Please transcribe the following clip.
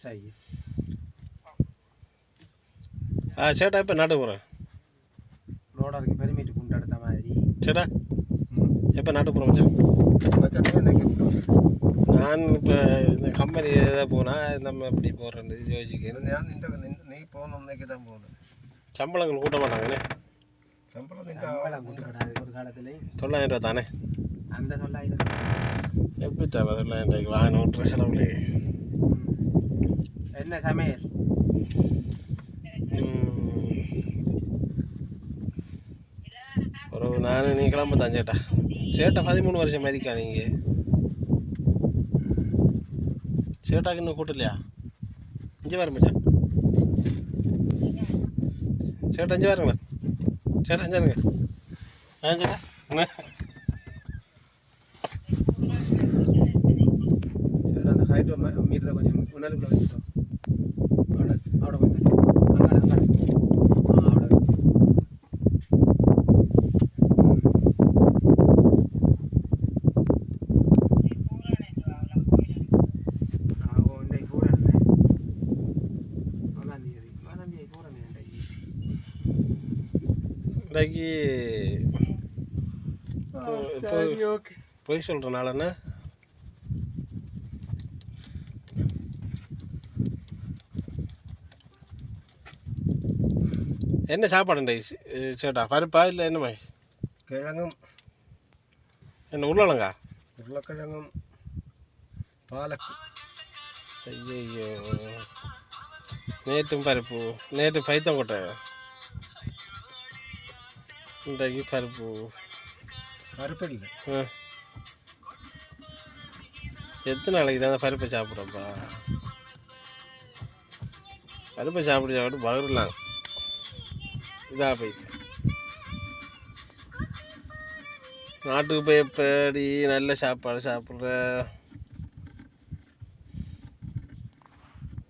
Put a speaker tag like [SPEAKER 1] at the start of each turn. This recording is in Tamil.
[SPEAKER 1] சரி.
[SPEAKER 2] சேட்டா இப்போ நாட்டு போகிறேன்.
[SPEAKER 1] ரோடருக்கு பெருமிட்டு குண்டு எடுத்த மாதிரி.
[SPEAKER 2] சேட்டா எப்போ நாட்டு போகிறோம் நான் இப்போ இந்த கம்பெனி எதாவது போனால் நம்ம எப்படி போகிறேன்னு யோசிக்கணும்.
[SPEAKER 1] நீ போகணும் இன்னைக்கு தான் போகணும்.
[SPEAKER 2] சம்பளங்கள் கூட்ட மாட்டாங்கண்ணே.
[SPEAKER 1] சம்பளம் கூட்டப்படாது ஒரு காலத்துலேயும்.
[SPEAKER 2] 900 ரூபா தானே?
[SPEAKER 1] அந்த 900
[SPEAKER 2] எப்படி தேவை 900 வாங்கின விட்டுற கடவுளே.
[SPEAKER 1] என்ன சமையல்?
[SPEAKER 2] ஒரு நான் நீ கிளம்ப தான் சேட்டா. சேட்டா 13 வருஷம் மதிக்கா நீங்கள். சேட்டாக்கு இன்னும் கூட்டலையா? இங்கே வர மச்சான். சேட்டா இங்கே வரங்களா? சேட்டா இங்கே இருங்க. சேட்டா
[SPEAKER 1] சேட்டா அந்த ஹைட் மீட்டரை கொஞ்சம் முன்னாலுக்குள்ள வச்சுட்டோம். അവിടെ പോയി അങ്ങനെ അവിടെ
[SPEAKER 2] போய் சொல்கிறனாலண்ணே என்ன சாப்பாடுண்டா சேட்டா? பருப்பா இல்லை என்னமே?
[SPEAKER 1] கிழங்கும்
[SPEAKER 2] என்ன உருளைக்கிழங்கா?
[SPEAKER 1] உருளைக்கிழங்கும் பாலக்கு.
[SPEAKER 2] ஐயோ நேற்றும் பருப்பு, நேற்று பைத்தங்கொட்டை, இன்றைக்கு பருப்பு.
[SPEAKER 1] பருப்பு இல்லை.
[SPEAKER 2] எத்தனை நாளைக்கு தான் பருப்பை சாப்பிட்றப்பா? பருப்பை சாப்பிட்டு சாப்பிட்டு பகிரலாம் இதாக போயிடுச்சு. நாட்டுக்கு போய் எப்படி நல்ல சாப்பாடு சாப்பிட்ற